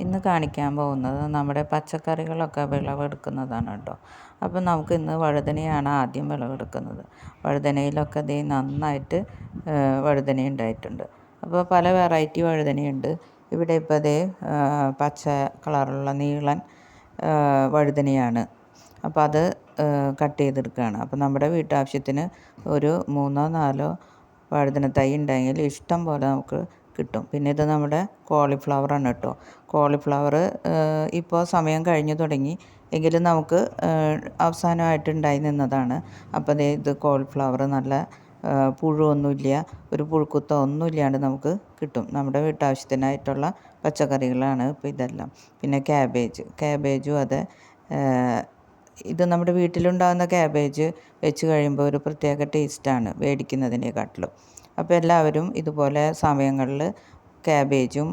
ഇന്ന് കാണിക്കാൻ പോകുന്നത് നമ്മുടെ പച്ചക്കറികളൊക്കെ വിളവെടുക്കുന്നതാണ് കേട്ടോ. അപ്പോൾ നമുക്ക് ഇന്ന് വഴുതനയാണ് ആദ്യം വിളവെടുക്കുന്നത്. വഴുതനയിലൊക്കെ ദേ നന്നായിട്ട് വഴുതന ഉണ്ടായിട്ടുണ്ട്. അപ്പോൾ പല വെറൈറ്റി വഴുതനയുണ്ട്. ഇവിടെ ഇപ്പോൾ ദേ പച്ച കളറുള്ള നീളൻ വഴുതനയാണ്. അപ്പോൾ അത് കട്ട് ചെയ്തെടുക്കുകയാണ്. അപ്പോൾ നമ്മുടെ വീട്ടാവശ്യത്തിന് ഒരു 3-4 വഴുതന തൈ ഉണ്ടെങ്കിൽ ഇഷ്ടം പോലെ നമുക്ക് കിട്ടും. പിന്നെ ഇത് നമ്മുടെ കോളിഫ്ലവറാണ് കേട്ടോ. കോളിഫ്ലവർ ഇപ്പോൾ സമയം കഴിഞ്ഞു തുടങ്ങി എങ്കിലും നമുക്ക് അവസാനമായിട്ട് ഉണ്ടായി നിന്നതാണ്. അപ്പോൾ ഇത് കോളിഫ്ലവർ നല്ല പുഴുവൊന്നുമില്ല, ഒരു പുഴുക്കുത്തോ ഒന്നും ഇല്ലാണ്ട് നമുക്ക് കിട്ടും. നമ്മുടെ വീട്ടാവശ്യത്തിനായിട്ടുള്ള പച്ചക്കറികളാണ് ഇപ്പോൾ ഇതെല്ലാം. പിന്നെ ക്യാബേജും അതെ. ഇത് നമ്മുടെ വീട്ടിലുണ്ടാകുന്ന ക്യാബേജ് വെച്ച് കഴിയുമ്പോൾ ഒരു പ്രത്യേക ടേസ്റ്റാണ് മേടിക്കുന്നതിനെക്കാട്ടിലും. അപ്പോൾ എല്ലാവരും ഇതുപോലെ സമയങ്ങളിൽ ക്യാബേജും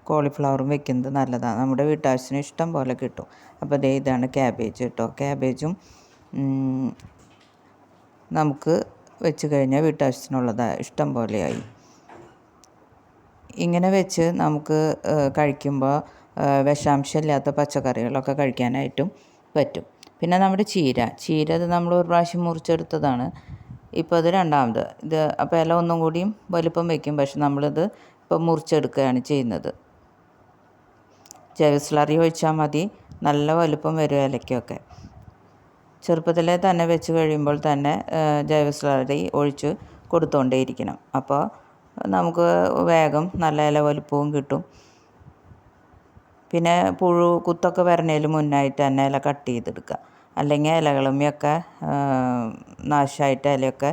കോളിഫ്ലവറും വെക്കുന്നത് നല്ലതാണ്. നമ്മുടെ വീട്ടാവശ്യത്തിന് ഇഷ്ടം പോലെ കിട്ടും. അപ്പോൾ ഇതാണ് ക്യാബേജ് കേട്ടോ. ക്യാബേജും നമുക്ക് വെച്ച് കഴിഞ്ഞാൽ വീട്ടാവശ്യത്തിനുള്ളത് ഇഷ്ടം പോലെയായി. ഇങ്ങനെ വെച്ച് നമുക്ക് കഴിക്കുമ്പോൾ വിഷാംശമില്ലാത്ത പച്ചക്കറികളൊക്കെ കഴിക്കാനായിട്ടും പറ്റും. പിന്നെ നമ്മുടെ ചീര അത് നമ്മൾ ഒരു പ്രാവശ്യം മുറിച്ചെടുത്തതാണ്. ഇപ്പോൾ അത് രണ്ടാമത് ഇത്. അപ്പോൾ ഇല ഒന്നും കൂടിയും വലിപ്പം വയ്ക്കും. പക്ഷെ നമ്മളിത് ഇപ്പോൾ മുറിച്ചെടുക്കുകയാണ് ചെയ്യുന്നത്. ജൈവ സ്ലറി ഒഴിച്ചാൽ മതി, നല്ല വലുപ്പം വരും ഇലയ്ക്കൊക്കെ. ചെറുപ്പത്തിലെ തന്നെ വെച്ച് കഴിയുമ്പോൾ തന്നെ ജൈവ സ്ലറി ഒഴിച്ച് കൊടുത്തുകൊണ്ടേയിരിക്കണം. അപ്പോൾ നമുക്ക് വേഗം നല്ല ഇല വലുപ്പവും കിട്ടും. പിന്നെ കുത്തൊക്കെ വരണതിന് മുന്നായിട്ട് തന്നെ ഇല കട്ട് ചെയ്തെടുക്കുക. അല്ലെങ്കിൽ ഇലകളുമൊക്കെ നാശമായിട്ട് ഇലയൊക്കെ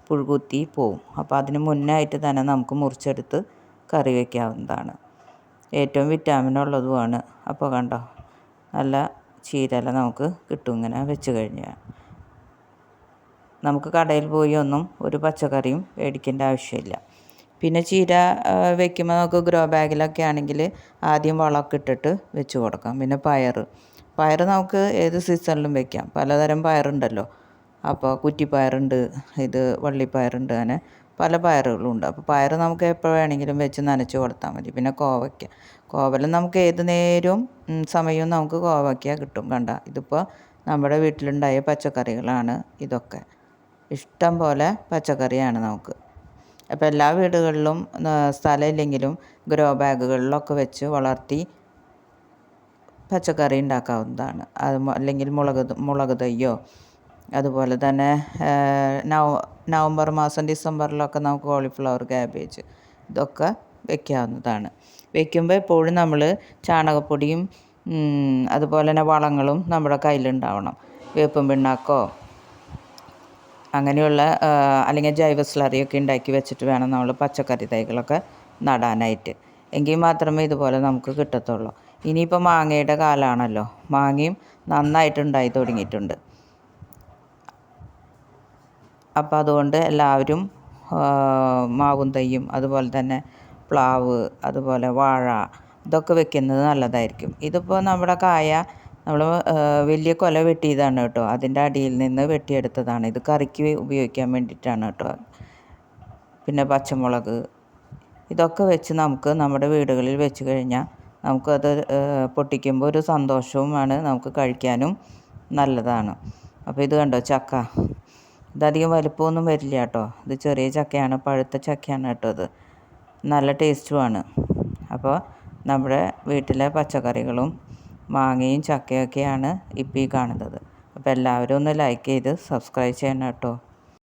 പുഴുകുത്തി പോവും. അപ്പോൾ അതിന് മുന്നായിട്ട് തന്നെ നമുക്ക് മുറിച്ചെടുത്ത് കറി വയ്ക്കാവുന്നതാണ്. ഏറ്റവും വിറ്റാമിൻ ഉള്ളതുമാണ്. അപ്പോൾ കണ്ടോ, നല്ല ചീരയില നമുക്ക് കിട്ടും ഇങ്ങനെ വെച്ച് കഴിഞ്ഞാൽ. നമുക്ക് കടയിൽ പോയി ഒന്നും ഒരു പച്ചക്കറിയും മേടിക്കേണ്ട ആവശ്യമില്ല. പിന്നെ ചീര വെക്കുമ്പോൾ നമുക്ക് ഗ്രോ ബാഗിലൊക്കെ ആണെങ്കിൽ ആദ്യം വളമൊക്കെ ഇട്ടിട്ട് വെച്ച് കൊടുക്കാം. പിന്നെ പയർ നമുക്ക് ഏത് സീസണിലും വെക്കാം. പലതരം പയറുണ്ടല്ലോ. അപ്പോൾ കുറ്റിപ്പയറുണ്ട്, ഇത് വള്ളിപ്പയറുണ്ട്, അങ്ങനെ പല പയറുകളും ഉണ്ട്. അപ്പോൾ പയർ നമുക്ക് എപ്പോൾ വേണമെങ്കിലും വെച്ച് നനച്ച് കൊടുത്താൽ മതി. പിന്നെ കോവൽ നമുക്ക് ഏത് നേരവും സമയവും നമുക്ക് കോവയ്ക്ക കിട്ടും. കണ്ട, ഇതിപ്പോൾ നമ്മുടെ വീട്ടിലുണ്ടായ പച്ചക്കറികളാണ് ഇതൊക്കെ. ഇഷ്ടം പോലെ പച്ചക്കറിയാണ് നമുക്ക്. അപ്പോൾ എല്ലാ വീടുകളിലും സ്ഥലമില്ലെങ്കിലും ഗ്രോ ബാഗുകളിലൊക്കെ വെച്ച് വളർത്തി പച്ചക്കറി ഉണ്ടാക്കാവുന്നതാണ്. അല്ലെങ്കിൽ മുളക് തയ്യോ, അതുപോലെ തന്നെ നവംബർ മാസം ഡിസംബറിലൊക്കെ നമുക്ക് കോളിഫ്ലവർ, ക്യാബേജ് ഇതൊക്കെ വെക്കാവുന്നതാണ്. വെക്കുമ്പോൾ എപ്പോഴും നമ്മൾ ചാണകപ്പൊടിയും അതുപോലെ തന്നെ വളങ്ങളും നമ്മുടെ കയ്യിലുണ്ടാവണം. വേപ്പും പിണ്ണാക്കോ അങ്ങനെയുള്ള അല്ലെങ്കിൽ ജൈവ സ്ലറിയൊക്കെ ഉണ്ടാക്കി വെച്ചിട്ട് വേണം നമ്മൾ പച്ചക്കറി തൈകളൊക്കെ നടാനായിട്ട്. എങ്കിൽ മാത്രമേ ഇതുപോലെ നമുക്ക് കിട്ടത്തുള്ളൂ. ഇനിയിപ്പോൾ മാങ്ങയുടെ കാലമാണല്ലോ. മാങ്ങയും നന്നായിട്ടുണ്ടായി തുടങ്ങിയിട്ടുണ്ട്. അപ്പോൾ അതുകൊണ്ട് എല്ലാവരും മാവും തൈയും അതുപോലെ തന്നെ പ്ലാവ്, അതുപോലെ വാഴ ഇതൊക്കെ വെക്കുന്നത് നല്ലതായിരിക്കും. ഇതിപ്പോൾ നമ്മുടെ കായ നമ്മൾ വലിയ കൊല വെട്ടിയതാണ് കേട്ടോ. അതിൻ്റെ അടിയിൽ നിന്ന് വെട്ടിയെടുത്തതാണ്. ഇത് കറിക്ക് ഉപയോഗിക്കാൻ വേണ്ടിയിട്ടാണ് കേട്ടോ. പിന്നെ പച്ചമുളക് ഇതൊക്കെ വെച്ച് നമുക്ക് നമ്മുടെ വീടുകളിൽ വെച്ച് കഴിഞ്ഞാൽ നമുക്കത് പൊട്ടിക്കുമ്പോൾ ഒരു സന്തോഷവുമാണ്, നമുക്ക് കഴിക്കാനും നല്ലതാണ്. അപ്പോൾ ഇത് കണ്ടോ, ചക്ക. ഇതധികം വലിപ്പമൊന്നും വരില്ല കേട്ടോ. ഇത് ചെറിയ ചക്കയാണ്, പഴുത്ത ചക്കയാണ് കേട്ടോ. ഇത് നല്ല ടേസ്റ്റുമാണ്. അപ്പോൾ നമ്മുടെ വീട്ടിലെ പച്ചക്കറികളും മാങ്ങയും ചക്കയൊക്കെയാണ് ഇപ്പോൾ ഈ കാണുന്നത്. അപ്പോൾ എല്ലാവരും ഒന്ന് ലൈക്ക് ചെയ്ത് സബ്സ്ക്രൈബ് ചെയ്യണം കേട്ടോ.